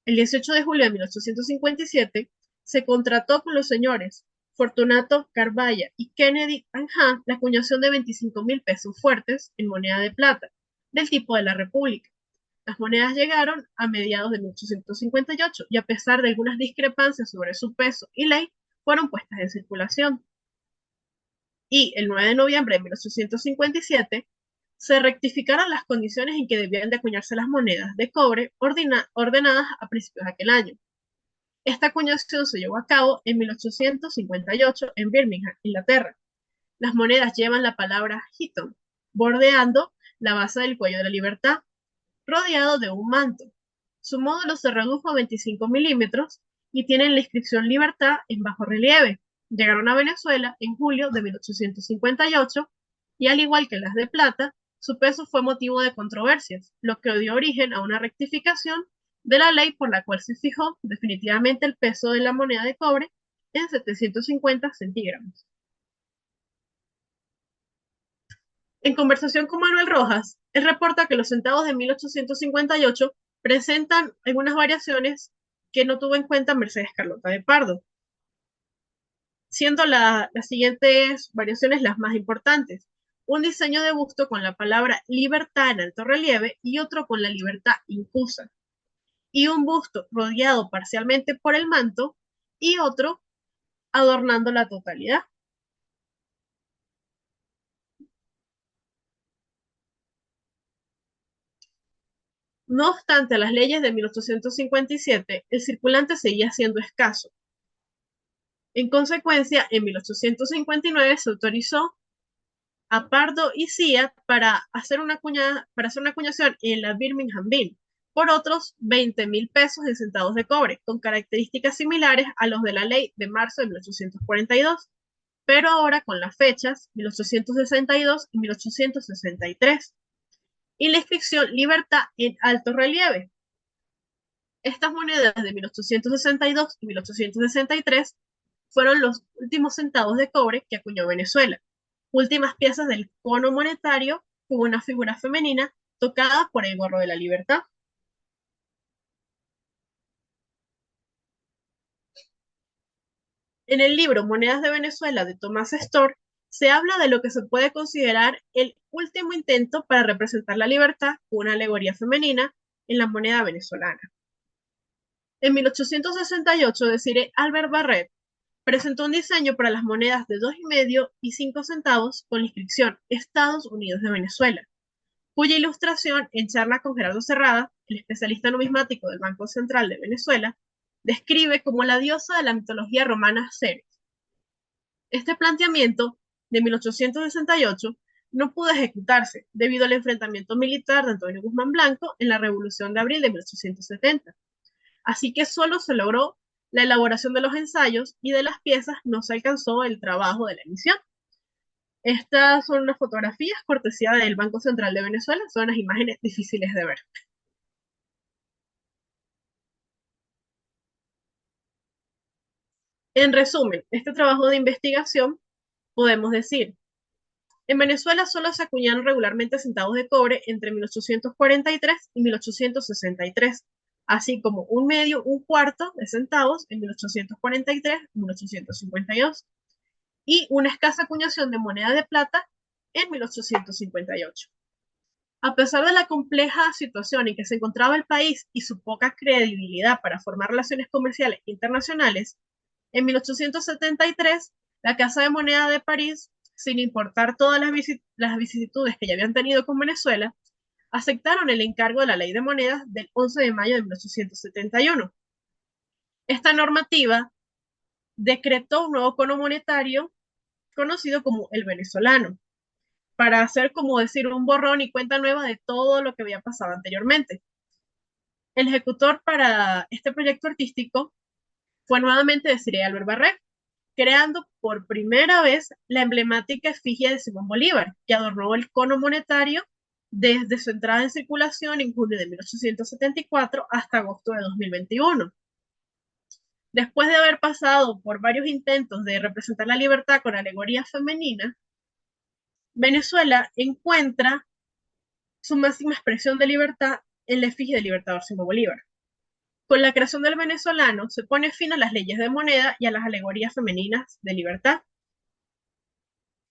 El 18 de julio de 1857 se contrató con los señores Fortunato Carballa y Kennedy Hunt la acuñación de 25.000 pesos fuertes en moneda de plata, del tipo de la República. Las monedas llegaron a mediados de 1858 y, a pesar de algunas discrepancias sobre su peso y ley, fueron puestas en circulación. Y el 9 de noviembre de 1857 se rectificaron las condiciones en que debían de acuñarse las monedas de cobre ordenadas a principios de aquel año. Esta acuñación se llevó a cabo en 1858 en Birmingham, Inglaterra. Las monedas llevan la palabra Hitton, bordeando la base del cuello de la libertad, rodeado de un manto. Su módulo se redujo a 25 milímetros y tienen la inscripción Libertad en bajo relieve. Llegaron a Venezuela en julio de 1858 y, al igual que las de plata, su peso fue motivo de controversias, lo que dio origen a una rectificación de la ley por la cual se fijó definitivamente el peso de la moneda de cobre en 750 centígramos. En conversación con Manuel Rojas, él reporta que los centavos de 1858 presentan algunas variaciones que no tuvo en cuenta Mercedes Carlota de Pardo, siendo las siguientes variaciones las más importantes: un diseño de busto con la palabra libertad en alto relieve y otro con la libertad incusa, y un busto rodeado parcialmente por el manto y otro adornando la totalidad. No obstante las leyes de 1857, el circulante seguía siendo escaso. En consecuencia, en 1859 se autorizó a Pardo y Cía para hacer una acuñación en la Birmingham Mint por otros 20.000 pesos en centavos de cobre, con características similares a los de la ley de marzo de 1842, pero ahora con las fechas 1862 y 1863, y la inscripción Libertad en alto relieve. Estas monedas de 1862 y 1863 fueron los últimos centavos de cobre que acuñó Venezuela, últimas piezas del cono monetario con una figura femenina tocada por el gorro de la libertad. En el libro Monedas de Venezuela de Tomás Storr se habla de lo que se puede considerar el último intento para representar la libertad con una alegoría femenina en la moneda venezolana. En 1868, Desiree Albert Barret presentó un diseño para las monedas de 2,5 y 5 centavos con la inscripción Estados Unidos de Venezuela, cuya ilustración, en charla con Gerardo Cerrada, el especialista numismático del Banco Central de Venezuela, describe como la diosa de la mitología romana Ceres. Este planteamiento, de 1868, no pudo ejecutarse debido al enfrentamiento militar de Antonio Guzmán Blanco en la Revolución de abril de 1870. Así que solo se logró la elaboración de los ensayos y de las piezas no se alcanzó el trabajo de la emisión. Estas son unas fotografías cortesía del Banco Central de Venezuela, son unas imágenes difíciles de ver. En resumen, este trabajo de investigación podemos decir, en Venezuela solo se acuñaron regularmente centavos de cobre entre 1843 y 1863, así como un medio, un cuarto de centavos en 1843 y 1852, y una escasa acuñación de moneda de plata en 1858. A pesar de la compleja situación en que se encontraba el país y su poca credibilidad para formar relaciones comerciales internacionales, en 1873 la Casa de Moneda de París, sin importar todas las vicisitudes que ya habían tenido con Venezuela, aceptaron el encargo de la Ley de Monedas del 11 de mayo de 1871. Esta normativa decretó un nuevo cono monetario conocido como el venezolano, para hacer, como decir, un borrón y cuenta nueva de todo lo que había pasado anteriormente. El ejecutor para este proyecto artístico fue nuevamente Desiré Albert Barré, creando por primera vez la emblemática efigie de Simón Bolívar, que adornó el cono monetario desde su entrada en circulación en junio de 1874 hasta agosto de 2021. Después de haber pasado por varios intentos de representar la libertad con alegoría femenina, Venezuela encuentra su máxima expresión de libertad en la efigie del libertador Simón Bolívar. Con la creación del venezolano se pone fin a las leyes de moneda y a las alegorías femeninas de libertad.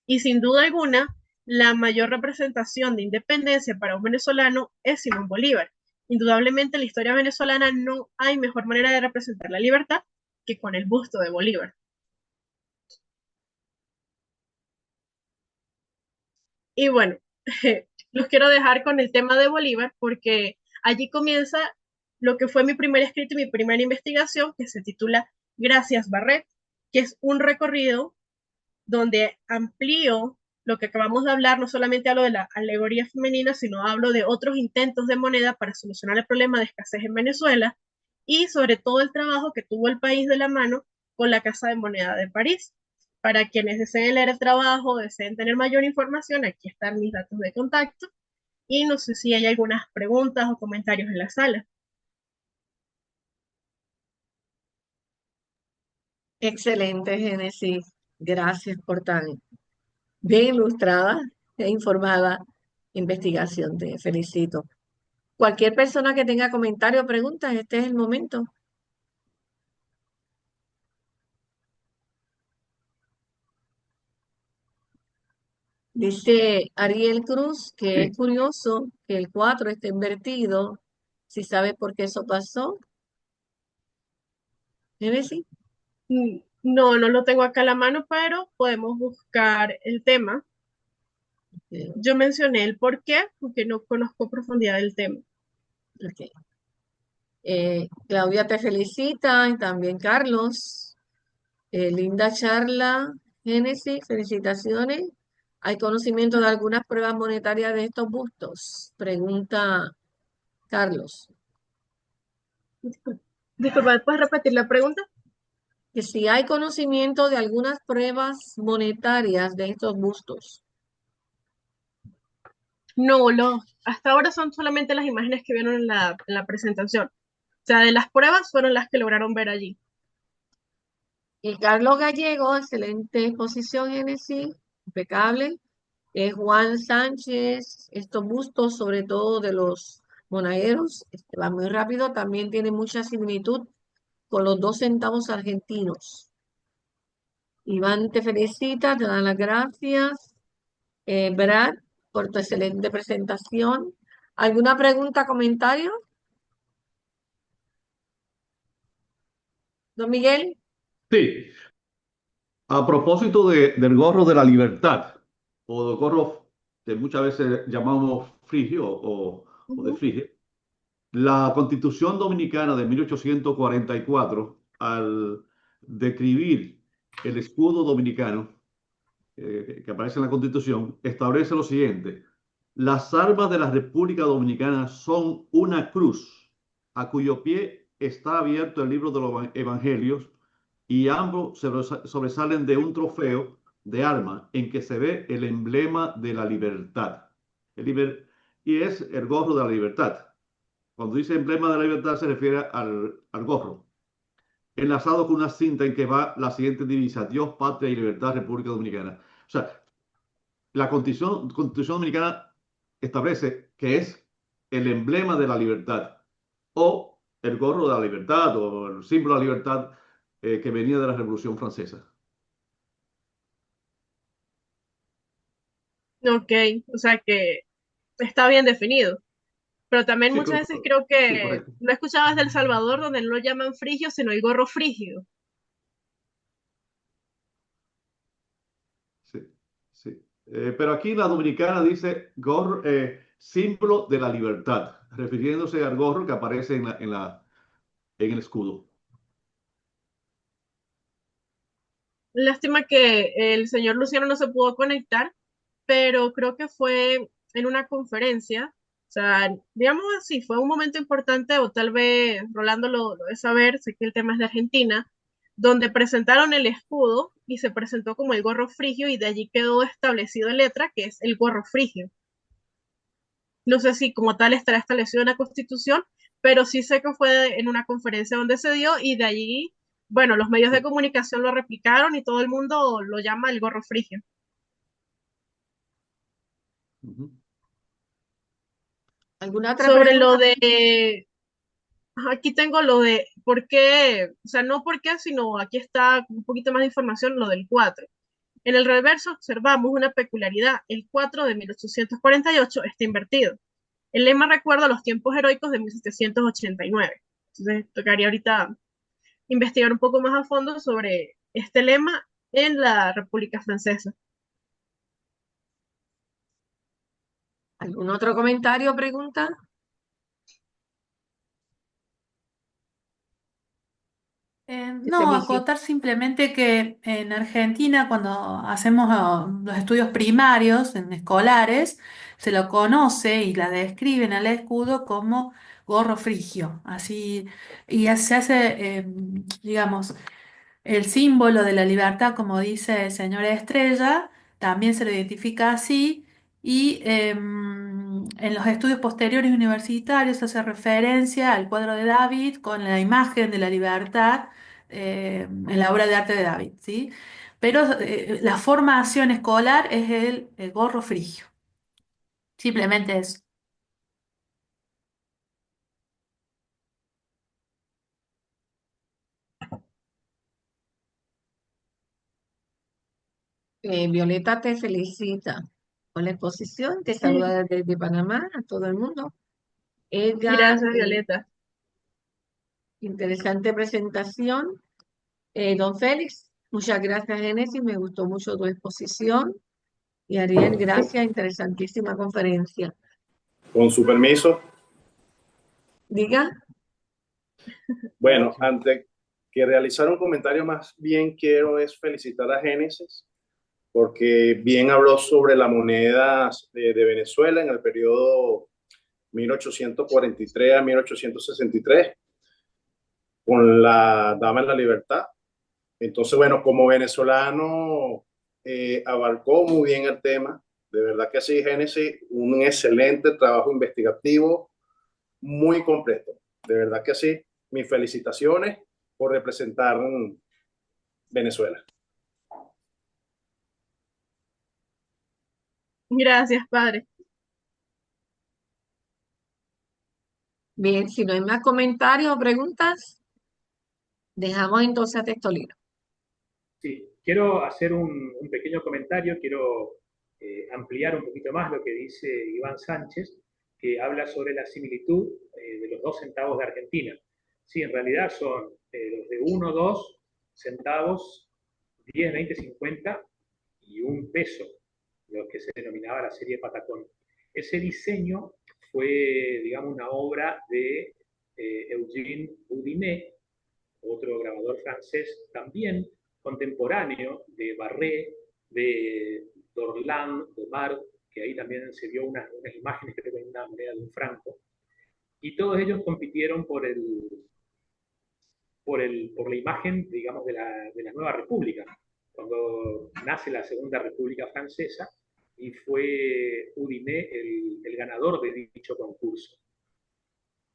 Y sin duda alguna, la mayor representación de independencia para un venezolano es Simón Bolívar. Indudablemente en la historia venezolana no hay mejor manera de representar la libertad que con el busto de Bolívar. Y bueno, los quiero dejar con el tema de Bolívar porque allí comienza lo que fue mi primer escrito y mi primera investigación, que se titula Gracias Barret, que es un recorrido donde amplío lo que acabamos de hablar, no solamente hablo de la alegoría femenina, sino hablo de otros intentos de moneda para solucionar el problema de escasez en Venezuela y sobre todo el trabajo que tuvo el país de la mano con la Casa de Moneda de París. Para quienes deseen leer el trabajo, deseen tener mayor información, aquí están mis datos de contacto y no sé si hay algunas preguntas o comentarios en la sala. Excelente, Génesis. Gracias por tan bien ilustrada e informada investigación. Te felicito. Cualquier persona que tenga comentarios o preguntas, este es el momento. Dice Ariel Cruz que es Sí, curioso que el 4 esté invertido. Si sabe por qué eso pasó. Génesis. No, no lo tengo acá a la mano, pero podemos buscar el tema. Eh, Yo mencioné el por qué, porque no conozco profundidad del tema. ok. Claudia te felicita y también Carlos. Linda charla, Génesis, felicitaciones. ¿Hay conocimiento de algunas pruebas monetarias de estos bustos? Pregunta Carlos. Disculpa, ¿puedes repetir la pregunta? Que si hay conocimiento de algunas pruebas monetarias de estos bustos. No, hasta ahora son solamente las imágenes que vieron en la presentación. O sea, de las pruebas fueron las que lograron ver allí. Y Carlos Gallego, excelente exposición, Génesis, impecable. Juan Sánchez, estos bustos, sobre todo de los monagueros, va muy rápido, también tiene mucha similitud con los 2 centavos argentinos. Iván te felicita, te da las gracias. Brad, por tu excelente presentación. ¿Alguna pregunta, comentario? Don Miguel. Sí, a propósito del gorro de la libertad, o del gorro que muchas veces llamamos frigio o de Ujú. frige, la Constitución Dominicana de 1844, al describir el escudo dominicano que aparece en la Constitución, establece lo siguiente: las armas de la República Dominicana son una cruz, a cuyo pie está abierto el libro de los Evangelios, y ambos sobresalen de un trofeo de arma en que se ve el emblema de la libertad. Y es el gorro de la libertad. Cuando dice emblema de la libertad se refiere al gorro, enlazado con una cinta en que va la siguiente divisa: Dios, patria y libertad, República Dominicana. O sea, la Constitución Dominicana establece que es el emblema de la libertad, o el gorro de la libertad, o el símbolo de la libertad que venía de la Revolución Francesa. Ok, o sea que está bien definido. Pero también Sí, muchas veces creo sí, que correcto. lo he escuchado desde El Salvador, donde no lo llaman frigio, sino el gorro frigio. Sí, sí. Pero aquí la dominicana dice gorro, símbolo de la libertad, refiriéndose al gorro que aparece en el escudo. Lástima que el señor Luciano no se pudo conectar, pero creo que fue en una conferencia. O sea, digamos así, fue un momento importante, o tal vez Rolando lo debe saber, sé que el tema es de Argentina, donde presentaron el escudo y se presentó como el gorro frigio y de allí quedó establecido en letra que es el gorro frigio. No sé si como tal estará establecido en la Constitución, pero sí sé que fue en una conferencia donde se dio y de allí, bueno, los medios de Sí. comunicación lo replicaron y todo el mundo lo llama el gorro frigio. Ujú. ¿Alguna otra Sobre lo pregunta? de, aquí tengo lo de por qué, o sea, no por qué, sino aquí está un poquito más de información, lo del 4. En el reverso observamos una peculiaridad, el 4 de 1848 está invertido. El lema recuerda los tiempos heroicos de 1789. Entonces, tocaría ahorita investigar un poco más a fondo sobre este lema en la República Francesa. ¿Algún otro comentario o pregunta? Ese No, vicio. acotar simplemente que en Argentina, cuando hacemos los estudios primarios en escolares, se lo conoce y la describen al escudo como gorro frigio. Así, y se hace, digamos, el símbolo de la libertad, como dice el señor Estrella, también se lo identifica así. Y en los estudios posteriores universitarios hace referencia al cuadro de David con la imagen de la libertad en la obra de arte de David, ¿sí? Pero la formación escolar es el gorro frigio. Simplemente eso. Violeta te felicita por la exposición, te Sí. saluda desde Panamá a todo el mundo. Ella, Gracias, Violeta. interesante presentación. Don Félix, muchas gracias, Génesis, me gustó mucho tu exposición. Y Ariel, gracias, interesantísima conferencia. Con su permiso, Diga, bueno, antes que realizar un comentario, más bien quiero es felicitar a Génesis, porque bien habló sobre la moneda de Venezuela en el periodo 1843 a 1863, con la Dama de la Libertad. Entonces, bueno, como venezolano, abarcó muy bien el tema. De verdad que sí, Génesis, un excelente trabajo investigativo, muy completo. De verdad que sí. Mis felicitaciones por representar Venezuela. Gracias, padre. bien, si no hay más comentarios o preguntas, dejamos entonces a Textolino. Sí, quiero hacer un pequeño comentario, quiero ampliar un poquito más lo que dice Iván Sánchez, que habla sobre la similitud de los 2 centavos de Argentina. Sí, en realidad son los de 1, 2 centavos, 10, 20, 50 y un peso, lo que se denominaba la serie Patacón. Ese diseño fue, digamos, una obra de Eugène Boudinet, otro grabador francés también contemporáneo de Barré, de Dorland, de Mar, que ahí también se vio unas imágenes, creo que una moneda de un franco, y todos ellos compitieron por la imagen, digamos, de la nueva república. cuando nace la Segunda República Francesa, y fue Udiné el ganador de dicho concurso.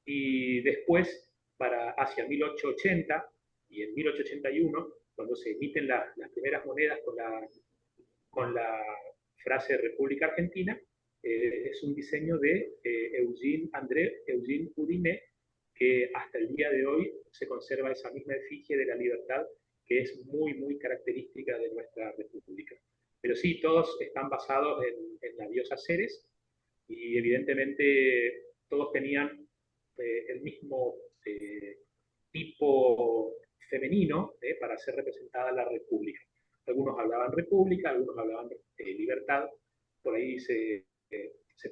Y después, hacia 1880 y en 1881, cuando se emiten las primeras monedas con la frase República Argentina, es un diseño de Eugène Udiné, que hasta el día de hoy se conserva esa misma efigie de la libertad, que es muy, muy característica de nuestra república. Pero sí, todos están basados en la diosa Ceres, y evidentemente todos tenían el mismo tipo femenino para ser representada la república. Algunos hablaban república, algunos hablaban libertad, por ahí se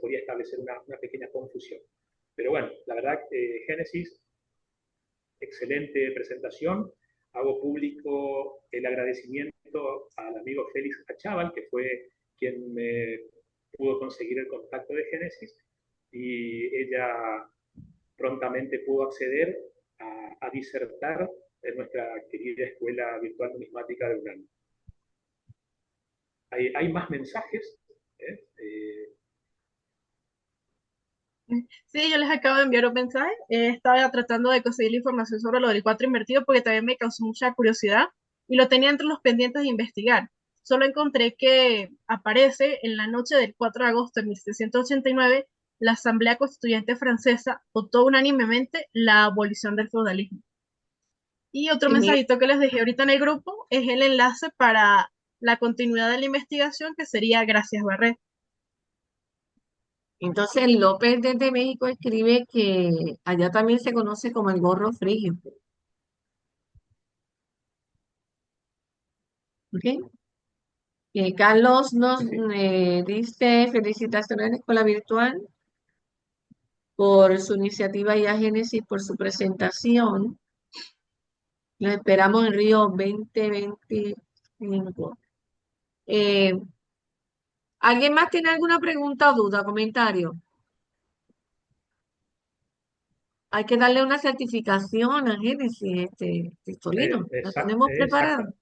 podía establecer una pequeña confusión. Pero bueno, la verdad, Génesis, excelente presentación. Hago público el agradecimiento al amigo Félix Achával, que fue quien me pudo conseguir el contacto de Génesis, y ella prontamente pudo acceder a disertar en nuestra querida Escuela Virtual Numismática de UNAM. Hay más mensajes. Sí, yo les acabo de enviar un mensaje. Estaba tratando de conseguir la información sobre lo del 4 invertido porque también me causó mucha curiosidad y lo tenía entre los pendientes de investigar. Solo encontré que aparece en la noche del 4 de agosto de 1789, la Asamblea Constituyente Francesa votó unánimemente la abolición del feudalismo. Y otro Y mira, mensajito que les dejé ahorita en el grupo es el enlace para la continuidad de la investigación, que sería Gracias Barret. entonces López desde México escribe que allá también se conoce como el gorro frigio. ¿Ok? Carlos nos dice felicitaciones a la escuela virtual por su iniciativa y a Génesis por su presentación. Los esperamos en Río 2025. Eh, ¿Alguien más tiene alguna pregunta o duda, comentario? Hay que darle una certificación a Génesis, Tolino. La tenemos preparada.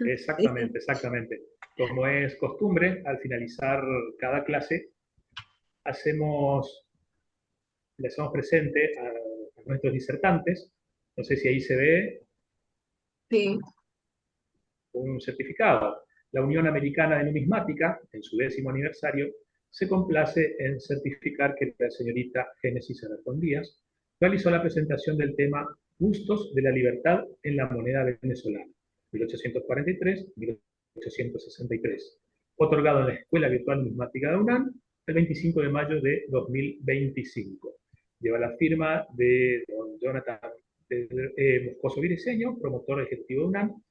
Exactamente. Como es costumbre, al finalizar cada clase, le hacemos presente a nuestros disertantes. No sé si ahí se ve Sí. un certificado. La Unión Americana de Numismática, en su 10º aniversario, se complace en certificar que la señorita Génesis Alarcón Díaz realizó la presentación del tema Gustos de la Libertad en la moneda venezolana, 1843-1863, otorgado en la Escuela Virtual Numismática de UNAM el 25 de mayo de 2025. Lleva la firma de don Jonathan Moscoso Vireseño, promotor ejecutivo de UNAM,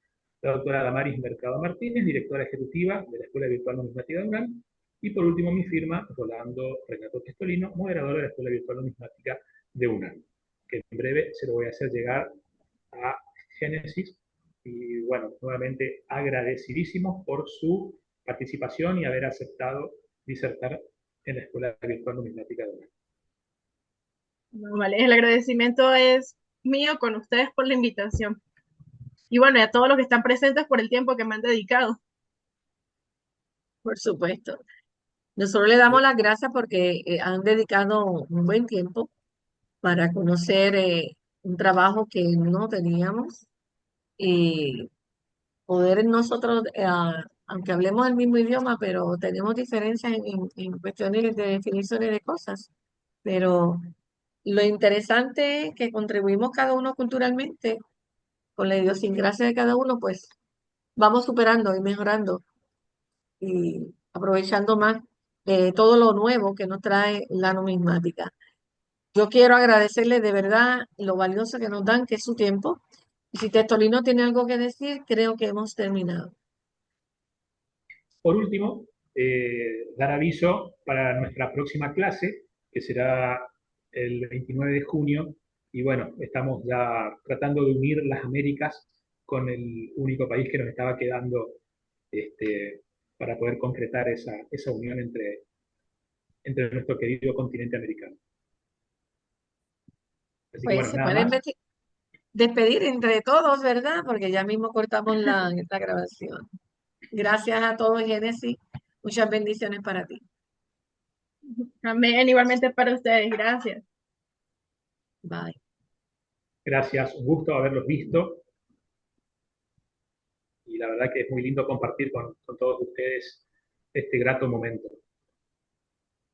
la doctora Damaris Mercado Martínez, directora ejecutiva de la Escuela Virtual Numismática de UNAM, y por último mi firma, Rolando Renato Testolino, moderador de la Escuela Virtual Numismática de UNAM, que en breve se lo voy a hacer llegar a Génesis. Y bueno, nuevamente agradecidísimos por su participación y haber aceptado disertar en la Escuela Virtual Numismática de UNAM. No, vale, el agradecimiento es mío con ustedes por la invitación. Y bueno, y a todos los que están presentes por el tiempo que me han dedicado. Por supuesto. Nosotros le damos las gracias porque han dedicado un buen tiempo para conocer un trabajo que no teníamos y poder nosotros, aunque hablemos el mismo idioma, pero tenemos diferencias en cuestiones de definiciones de cosas. Pero lo interesante es que contribuimos cada uno culturalmente, con la idiosincrasia de cada uno, pues vamos superando y mejorando y aprovechando más todo lo nuevo que nos trae la numismática. Yo quiero agradecerles de verdad lo valioso que nos dan, que es su tiempo. Y si Testolino tiene algo que decir, creo que hemos terminado. Por último, dar aviso para nuestra próxima clase, que será el 29 de junio, y bueno, estamos ya tratando de unir las Américas con el único país que nos estaba quedando para poder concretar esa unión entre nuestro querido continente americano. Así que Pues bueno, se nada pueden más. despedir entre todos, ¿verdad? Porque ya mismo cortamos la grabación. Gracias a todos, Génesis. Muchas bendiciones para ti. Amén, igualmente para ustedes, gracias. Bye. Gracias, un gusto haberlos visto. Y la verdad que es muy lindo compartir con todos ustedes este grato momento.